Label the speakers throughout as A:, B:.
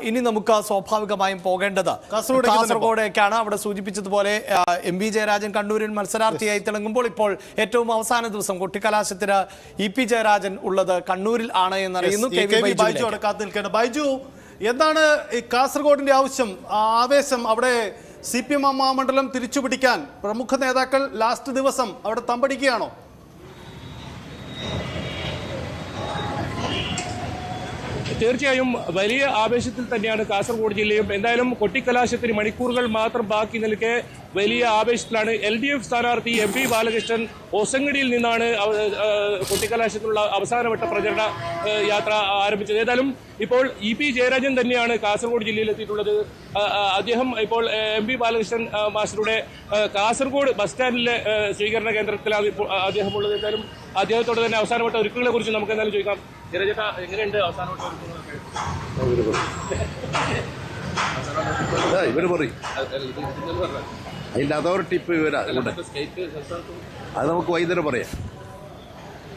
A: ഇനി നമുക്ക് സ്വാഭാവികമായും പോകേണ്ടത് കാസർഗോഡേക്കാണ്. അവിടെ സൂചിപ്പിച്ചതുപോലെ എം.വി. ജയരാജൻ കണ്ണൂരിൽ മത്സരാർത്ഥിയായി തിളങ്ങുമ്പോൾ ഇപ്പോൾ ഏറ്റവും അവസാന ദിവസം കൊട്ടിക്കലാശത്തിന് ഇ.പി. ജയരാജൻ ഉള്ളത് കണ്ണൂരിൽ ആണ് എന്നറിയുന്നു.
B: ബൈജു, എന്താണ് ഈ കാസർഗോഡിന്റെ ആവശ്യം, ആവേശം? അവിടെ CPM മണ്ഡലം തിരിച്ചുപിടിക്കാൻ പ്രമുഖ നേതാക്കൾ ലാസ്റ്റ് ദിവസം അവിടെ തമ്പടിക്കുകയാണോ?
C: തീർച്ചയായും വലിയ ആവേശത്തിൽ തന്നെയാണ് കാസർഗോഡ് ജില്ലയും. എന്തായാലും കൊട്ടിക്കലാശത്തിന് മണിക്കൂറുകൾ മാത്രം ബാക്കി നിൽക്കെ വലിയ ആവേശത്തിലാണ് LDF സ്ഥാനാർത്ഥി MP ബാലകൃഷ്ണൻ. ഒസങ്ങടിയിൽ നിന്നാണ് കൊട്ടിക്കലാശത്തിനുള്ള അവസാനവട്ട പ്രചരണ യാത്ര ആരംഭിച്ചത്. ഏതായാലും ഇപ്പോൾ ഇ.പി. ജയരാജൻ തന്നെയാണ് കാസർഗോഡ് ജില്ലയിൽ എത്തിയിട്ടുള്ളത്. അദ്ദേഹം ഇപ്പോൾ MP ബാലകൃഷ്ണൻ മാസ്റ്ററുടെ കാസർഗോഡ് ബസ് സ്റ്റാൻഡിലെ സ്വീകരണ കേന്ദ്രത്തിലാണ് ഇപ്പോൾ അദ്ദേഹം ഉള്ളത്. എന്തായാലും അദ്ദേഹത്തോട് തന്നെ അവസാനവട്ട ഒരുക്കങ്ങളെ കുറിച്ച് നമുക്ക് എന്തായാലും ചോദിക്കാം. ജയരാജേട്ടാ, എങ്ങനെയുണ്ട് അവസാനവട്ട ഒരുക്കങ്ങളൊക്കെ?
D: അതിന്റെ അതോറിറ്റി ഇപ്പൊ അത് നമുക്ക് വൈകുന്നേരം പറയാം.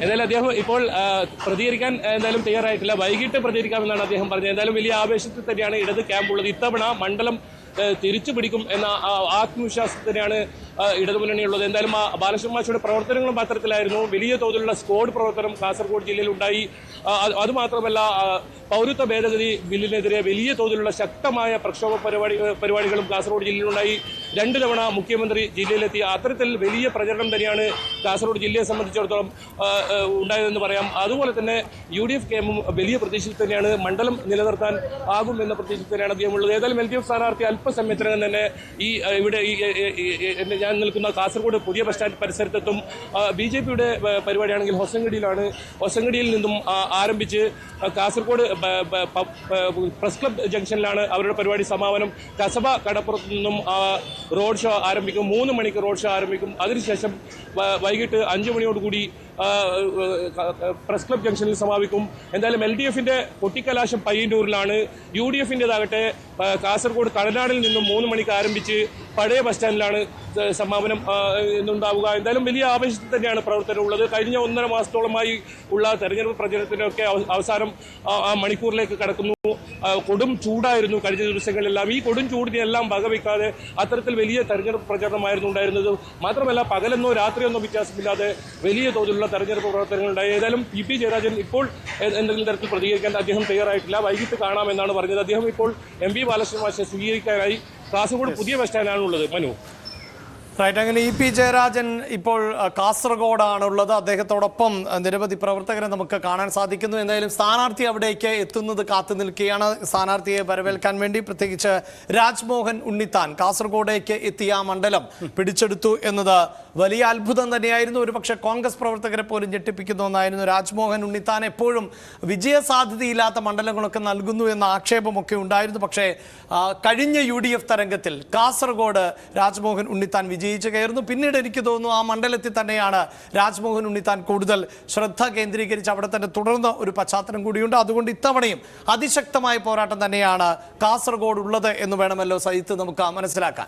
C: എന്തായാലും അദ്ദേഹം ഇപ്പോൾ പ്രതികരിക്കാൻ എന്തായാലും തയ്യാറായിട്ടില്ല. വൈകിട്ട് പ്രതികരിക്കാമെന്നാണ് അദ്ദേഹം പറഞ്ഞത്. എന്തായാലും വലിയ ആവേശത്തിൽ തന്നെയാണ് ഇടത് ക്യാമ്പുള്ളത്. ഇത്തവണ മണ്ഡലം തിരിച്ചു പിടിക്കും എന്ന ആത്മവിശ്വാസത്തിനാണ് ഇടതുമുന്നണിയുള്ളത്. എന്തായാലും ബാലകൃഷ്ണൻ മാസ്റ്ററുടെ പ്രവർത്തനങ്ങളും അത്തരത്തിലായിരുന്നു. വലിയ തോതിലുള്ള സ്ക്വാഡ് പ്രവർത്തനം കാസർഗോഡ് ജില്ലയിൽ ഉണ്ടായി. അതുമാത്രമല്ല, പൗരത്വ ഭേദഗതി ബില്ലിനെതിരെ വലിയ തോതിലുള്ള ശക്തമായ പ്രക്ഷോഭ പരിപാടികളും കാസർഗോഡ് ജില്ലയിലുണ്ടായി. 2 തവണ മുഖ്യമന്ത്രി ജില്ലയിലെത്തി. അത്തരത്തിൽ വലിയ പ്രചരണം തന്നെയാണ് കാസർഗോഡ് ജില്ലയെ സംബന്ധിച്ചിടത്തോളം ഉണ്ടായതെന്ന് പറയാം. അതുപോലെ തന്നെ UDF ക്യാമ്പും വലിയ പ്രതീക്ഷയിൽ തന്നെയാണ്. മണ്ഡലം നിലനിർത്താൻ ആകും എന്ന പ്രതീക്ഷയിൽ തന്നെയാണ് അദ്ദേഹമുള്ളത്. ഏതായാലും LDF സ്ഥാനാർത്ഥി അല്പസമയത്തിനകം തന്നെ ഇവിടെ ഞാൻ നിൽക്കുന്ന കാസർഗോഡ് പുതിയ ബസ് സ്റ്റാൻഡ് പരിസരത്തെത്തും. BJPയുടെ പരിപാടിയാണെങ്കിൽ ഹൊസങ്കടിയിലാണ്. ഹൊസങ്കടിയിൽ നിന്നും ആരംഭിച്ച് കാസർഗോഡ് പ്രസ് ക്ലബ് ജംഗ്ഷനിലാണ് അവരുടെ പരിപാടി സമാപനം. കസബ കടപ്പുറത്ത് നിന്നും റോഡ് ഷോ ആരംഭിക്കും. 3 മണിക്ക് റോഡ് ഷോ ആരംഭിക്കും. അതിനുശേഷം വൈകിട്ട് 5 മണിയോടുകൂടി പ്രസ് ക്ലബ് ജംഗ്ഷനിൽ സമാപിക്കും. എന്തായാലും LDFന്റെ കൊട്ടിക്കലാശം പയ്യന്നൂരിലാണ്. UDFന്റേതാകട്ടെ കാസർഗോഡ് കടനാടിൽ നിന്നും 3 മണിക്ക് ആരംഭിച്ച് പഴയ ബസ് സ്റ്റാൻഡിലാണ് സമാപനം എന്നുണ്ടാവുക. എന്തായാലും വലിയ ആവേശത്തിൽ തന്നെയാണ് പ്രവർത്തനമുള്ളത്. കഴിഞ്ഞ 1.5 മാസത്തോളമായി ഉള്ള തെരഞ്ഞെടുപ്പ് പ്രചരണത്തിനൊക്കെ അവസാനം മണിക്കൂറിലേക്ക് കടക്കുന്നു. കൊടും ചൂടായിരുന്നു കഴിഞ്ഞ ദിവസങ്ങളിലെല്ലാം. ഈ കൊടും ചൂടിനെല്ലാം വകവയ്ക്കാതെ അത്തരത്തിൽ വലിയ തെരഞ്ഞെടുപ്പ് പ്രചരണമായിരുന്നു ഉണ്ടായിരുന്നത്. മാത്രമല്ല, പകലെന്നോ രാത്രിയെന്നോ വ്യത്യാസമില്ലാതെ വലിയ തോതിലുള്ള തെരഞ്ഞെടുപ്പ് പ്രവർത്തനങ്ങളുണ്ടായി. ഏതായാലും ഇ.പി. ജയരാജൻ ഇപ്പോൾ എന്തെങ്കിലും തരത്തിൽ പ്രതികരിക്കാൻ അദ്ദേഹം തയ്യാറായിട്ടില്ല. വൈകിട്ട് കാണാമെന്നാണ് പറഞ്ഞത്. അദ്ദേഹം ഇപ്പോൾ MP ബാലകൃഷ്ണൻ മാസ്റ്ററെ സ്വീകരിക്കാനായി കാസർഗോഡ് പുതിയ ബസ് സ്റ്റാൻഡിലാണുള്ളത്. മനു,
A: അങ്ങനെ ഇ.പി. ജയരാജൻ ഇപ്പോൾ കാസർഗോഡാണുള്ളത്. അദ്ദേഹത്തോടൊപ്പം നിരവധി പ്രവർത്തകരെ നമുക്ക് കാണാൻ സാധിക്കുന്നു. എന്തായാലും സ്ഥാനാർത്ഥി അവിടേക്ക് എത്തുന്നത് കാത്തു നിൽക്കുകയാണ്. സ്ഥാനാർത്ഥിയെ വരവേൽക്കാൻ വേണ്ടി പ്രത്യേകിച്ച് രാജ്മോഹൻ ഉണ്ണിത്താൻ കാസർഗോഡേക്ക് എത്തിയ മണ്ഡലം പിടിച്ചെടുത്തു എന്നത് വലിയ അത്ഭുതം തന്നെയായിരുന്നു. ഒരുപക്ഷെ കോൺഗ്രസ് പ്രവർത്തകരെ പോലും ഞെട്ടിപ്പിക്കുന്ന ഒന്നായിരുന്നു. രാജ്മോഹൻ ഉണ്ണിത്താൻ എപ്പോഴും വിജയസാധ്യതയില്ലാത്ത മണ്ഡലങ്ങളൊക്കെ നൽകുന്നു എന്ന ആക്ഷേപമൊക്കെ ഉണ്ടായിരുന്നു. പക്ഷേ കഴിഞ്ഞ UDF തരംഗത്തിൽ കാസർഗോഡ് രാജ്മോഹൻ ഉണ്ണിത്താൻ വിജയിച്ചു കയറുന്നു. പിന്നീട് എനിക്ക് തോന്നുന്നു ആ മണ്ഡലത്തിൽ തന്നെയാണ് രാജ്മോഹൻ ഉണ്ണിത്താൻ കൂടുതൽ ശ്രദ്ധ കേന്ദ്രീകരിച്ച് അവിടെ തന്നെ തുടർന്ന ഒരു പശ്ചാത്തലം കൂടിയുണ്ട്. അതുകൊണ്ട് ഇത്തവണയും അതിശക്തമായ പോരാട്ടം തന്നെയാണ് കാസർഗോഡ് ഉള്ളത് എന്ന് വേണമല്ലോ സഹിത്ത് നമുക്ക് മനസ്സിലാക്കാം.